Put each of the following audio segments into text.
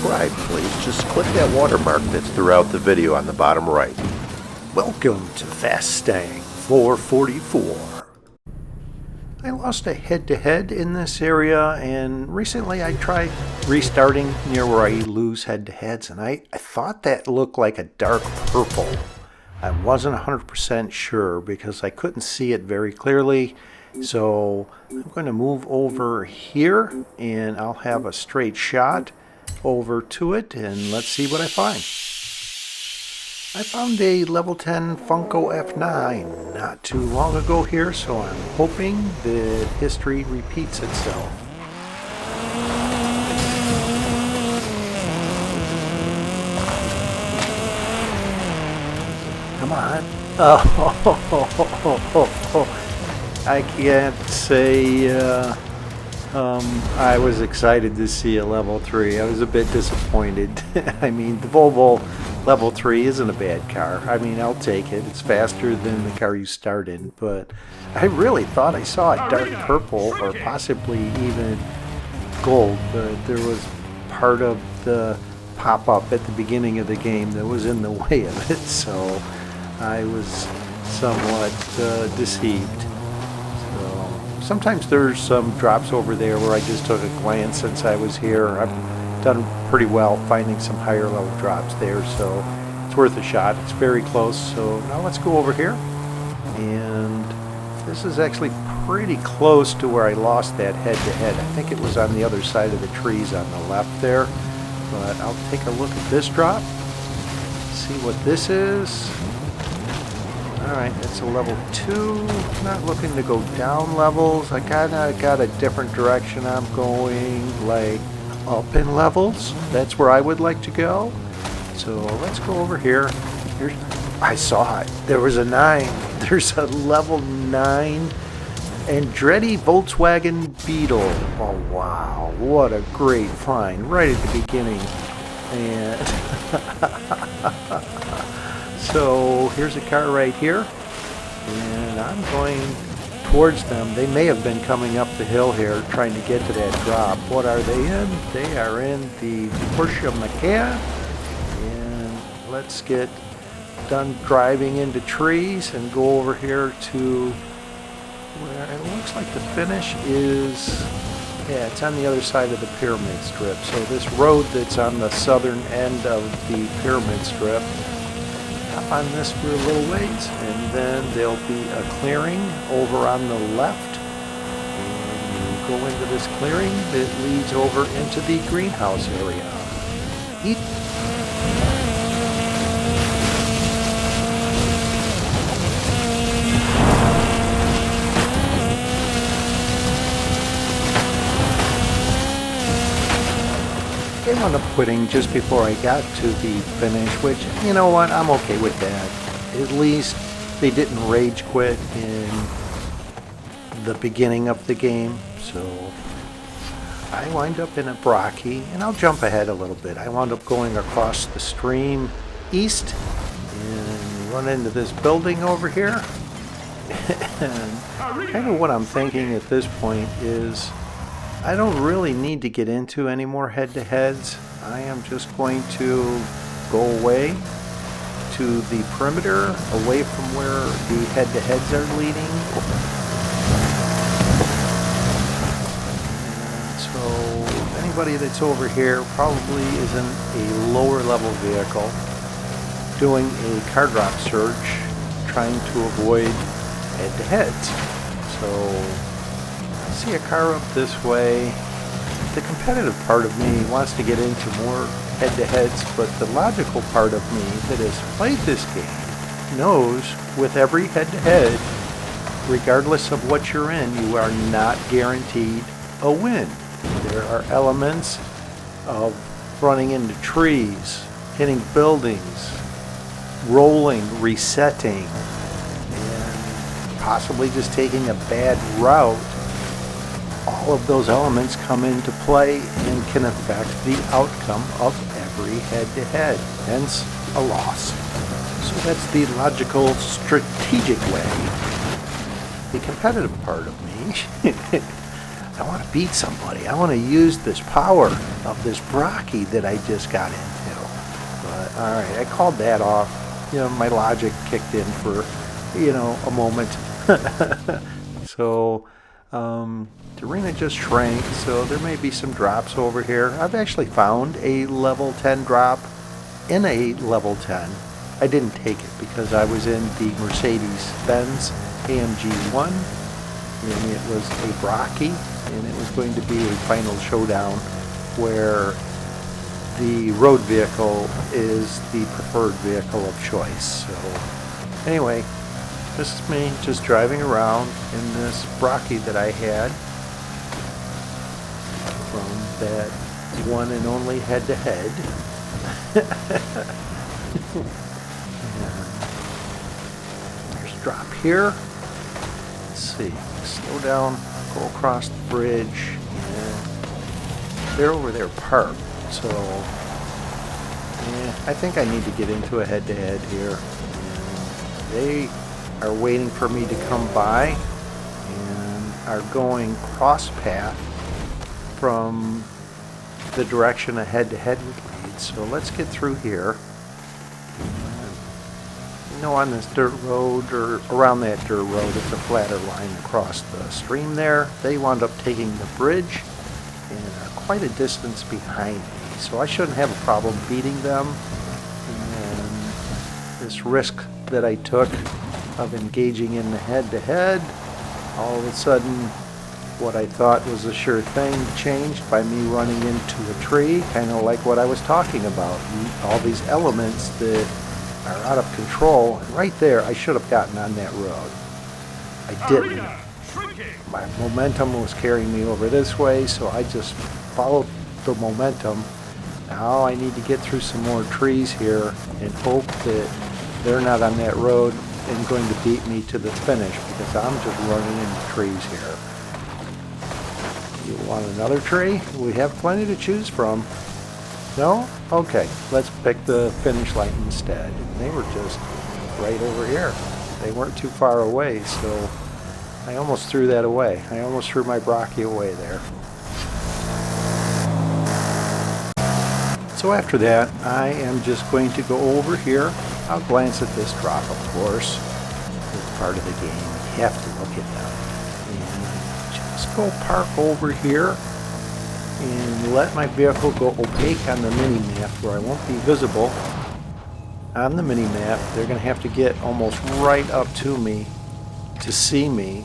subscribe, please. Just click that watermark that's throughout the video on the bottom right. Welcome to Fastang 444. I lost a head-to-head in this area, and recently I tried restarting near where I lose head-to-heads, and I thought that looked like a dark purple. I wasn't 100% sure because I couldn't see it very clearly. So I'm going to move over here and I'll have a straight shot over to it and let's see what I find. I found a level 10 Funko F9 not too long ago here, so I'm hoping that history repeats itself. Come on. Oh, I can't say I was excited to see a level 3. I was a bit disappointed. I mean, the Volvo level 3 isn't a bad car. I mean, I'll take it. It's faster than the car you start in, but I really thought I saw a dark purple or possibly even gold, but there was part of the pop-up at the beginning of the game that was in the way of it, so I was somewhat deceived. Sometimes there's some drops over there where I just took a glance since I was here. I've done pretty well finding some higher level drops there, so it's worth a shot. It's very close, so now let's go over here. And this is actually pretty close to where I lost that head-to-head. I think it was on the other side of the trees on the left there. But I'll take a look at this drop, see what this is. Alright, it's a level 2, not looking to go down levels. I kinda got a different direction I'm going, like up in levels. That's where I would like to go. So let's go over here. I saw it. There was a 9. There's a level 9 Andretti Volkswagen Beetle. Oh wow, what a great find right at the beginning. And so here's a car right here, and I'm going towards them. They may have been coming up the hill here trying to get to that drop. What are they in? They are in the Porsche Macan, and let's get done driving into trees and go over here to where it looks like the finish is. Yeah, it's on the other side of the pyramid strip. So this road that's on the southern end of the pyramid strip, on this for a little ways, and then there'll be a clearing over on the left, and you go into this clearing that leads over into the greenhouse area. They wound up quitting just before I got to the finish, which, you know what, I'm okay with that. At least they didn't rage quit in the beginning of the game. So I wind up in a Brocky, and I'll jump ahead a little bit. I wound up going across the stream east and run into this building over here. And kind of what I'm thinking at this point is I don't really need to get into any more head-to-heads. I am just going to go away to the perimeter, away from where the head-to-heads are leading. And so anybody that's over here probably is in a lower level vehicle doing a car drop search, trying to avoid head-to-heads. So see a car up this way. The competitive part of me wants to get into more head-to-heads, but the logical part of me that has played this game knows with every head-to-head, regardless of what you're in, you are not guaranteed a win. There are elements of running into trees, hitting buildings, rolling, resetting, and possibly just taking a bad route. All of those elements come into play and can affect the outcome of every head-to-head, hence a loss. So that's the logical, strategic way. The competitive part of me I want to beat somebody. I want to use this power of this Brocky that I just got into. But all right, I called that off. You know, my logic kicked in for, you know, a moment. So the arena just shrank, so there may be some drops over here. I've actually found a level 10 drop in a level 10. I didn't take it because I was in the Mercedes-Benz AMG 1, and it was a Brocky, and it was going to be a final showdown where the road vehicle is the preferred vehicle of choice. So anyway, this is me just driving around in this Brocky that I had from that one and only head-to-head. There's a drop here. Let's see, slow down, go across the bridge, and they're over there parked. So I think I need to get into a head-to-head here. And they are waiting for me to come by and are going cross path from the direction a head-to-head would lead. So let's get through here. You know, on this dirt road, or around that dirt road, it's a flatter line across the stream there. They wound up taking the bridge and are quite a distance behind me. So I shouldn't have a problem beating them. And this risk that I took of engaging in the head-to-head, all of a sudden what I thought was a sure thing changed by me running into a tree, kind of like what I was talking about. All these elements that are out of control, and right there I should have gotten on that road. I didn't. My momentum was carrying me over this way, so I just followed the momentum. Now I need to get through some more trees here and hope that they're not on that road and going to beat me to the finish, because I'm just running into trees here. You want another tree? We have plenty to choose from. No? Okay, let's pick the finish line instead. And they were just right over here. They weren't too far away, so I almost threw that away. I almost threw my Brocky away there. So after that, I am just going to go over here. I'll glance at this drop, of course. It's part of the game. You have to look at them. And just go park over here and let my vehicle go opaque on the mini-map where I won't be visible. On the mini-map, they're going to have to get almost right up to me to see me.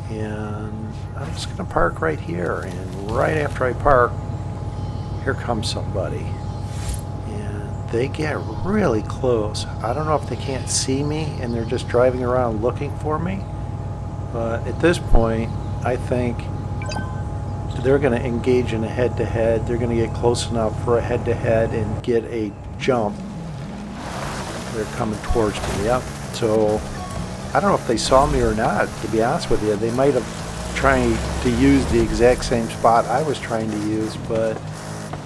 And I'm just going to park right here. And right after I park, here comes somebody. And they get really close. I don't know if they can't see me and they're just driving around looking for me. But at this point, I think they're going to engage in a head-to-head. They're going to get close enough for a head-to-head and get a jump. They're coming towards me. Yep. So I don't know if they saw me or not, to be honest with you. They might have tried to use the exact same spot I was trying to use, but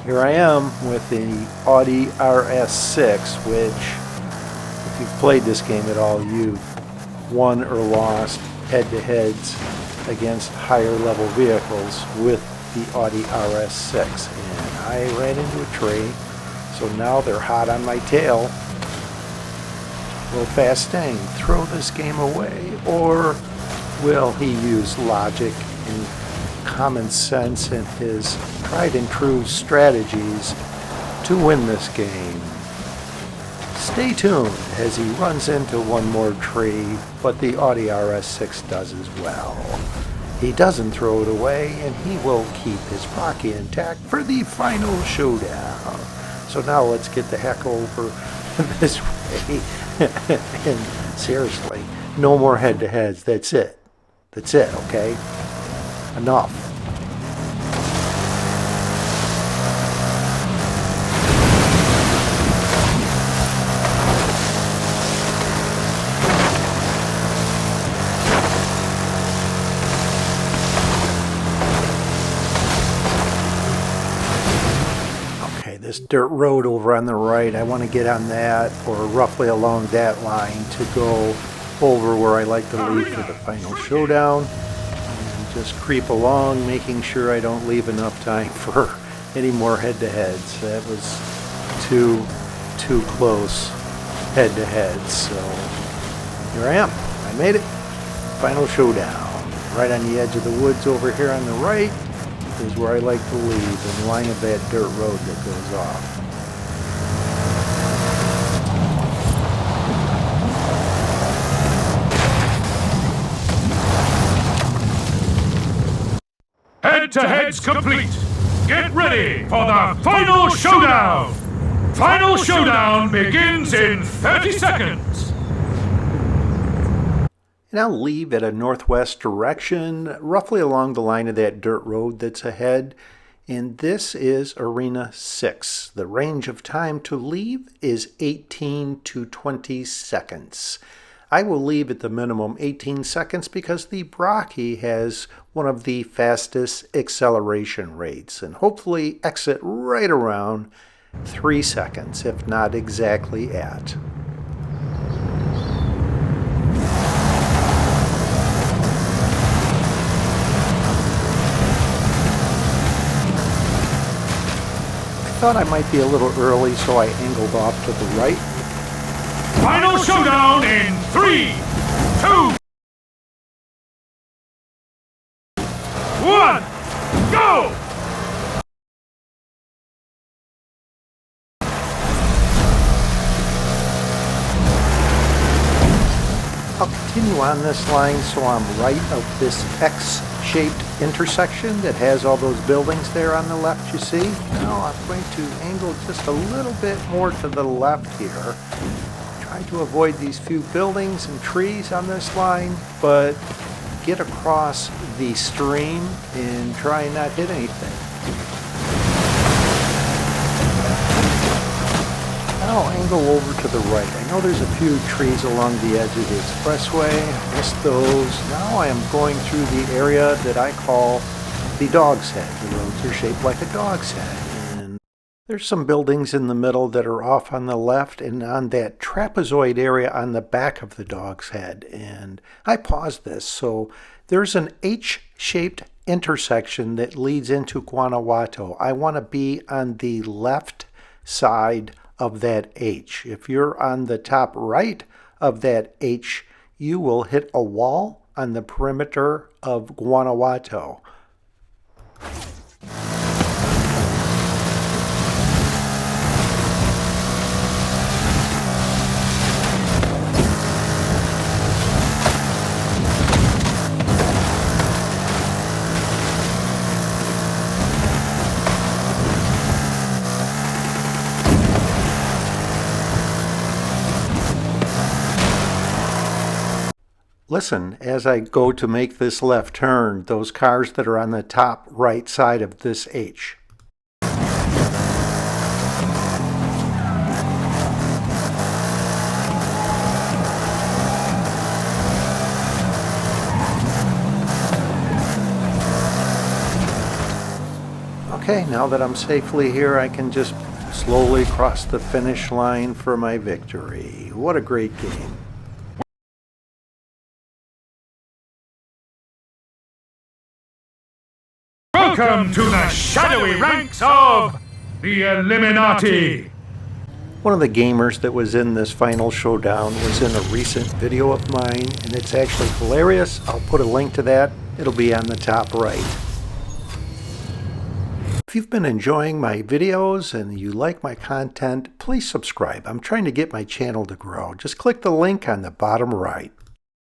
here I am with the Audi RS6, which, if you've played this game at all, you've won or lost head-to-heads against higher level vehicles with the Audi RS6. And I ran into a tree, so now they're hot on my tail. Will Fastang throw this game away, or will he use logic and common sense and his tried and true strategies to win this game? Stay tuned as he runs into one more tree, but the Audi RS6 does as well. He doesn't throw it away, and he will keep his Brocky intact for the final showdown. So now let's get the heck over this way. And seriously, no more head-to-heads. That's it. That's it, okay? Enough. This dirt road over on the right, I want to get on that, or roughly along that line, to go over where I like to leave for the final showdown. And just creep along, making sure I don't leave enough time for any more head-to-heads. That was too close head-to-head. So here I am. I made it. Final showdown. Right on the edge of the woods over here on the right is where I like to leave, in line of that dirt road that goes off. Head-to-heads complete. Get ready for the final showdown. Final showdown begins in 30 seconds. And I'll leave at a northwest direction, roughly along the line of that dirt road that's ahead. And this is Arena 6. The range of time to leave is 18 to 20 seconds. I will leave at the minimum 18 seconds because the Brocky has one of the fastest acceleration rates, and hopefully exit right around 3 seconds, if not exactly at. I thought I might be a little early, so I angled off to the right. Final showdown in 3, 2, 1, go! I'll continue on this line so I'm right of this X-shaped intersection that has all those buildings there on the left, you see. Now I'm going to angle just a little bit more to the left here. Try to avoid these few buildings and trees on this line, but get across the stream and try and not hit anything. I'll angle over to the right. I know there's a few trees along the edge of the expressway. I missed those. Now I am going through the area that I call the Dog's Head. The roads are shaped like a dog's head. And there's some buildings in the middle that are off on the left and on that trapezoid area on the back of the Dog's Head. And I paused this. So there's an H-shaped intersection that leads into Guanajuato. I want to be on the left side of that H. If you're on the top right of that H, you will hit a wall on the perimeter of Guanajuato. Listen, as I go to make this left turn, those cars that are on the top right side of this H. Okay, now that I'm safely here, I can just slowly cross the finish line for my victory. What a great game. Welcome to the shadowy ranks of the Illuminati. One of the gamers that was in this final showdown was in a recent video of mine, and it's actually hilarious. I'll put a link to that. It'll be on the top right. If you've been enjoying my videos and you like my content, please subscribe. I'm trying to get my channel to grow. Just click the link on the bottom right.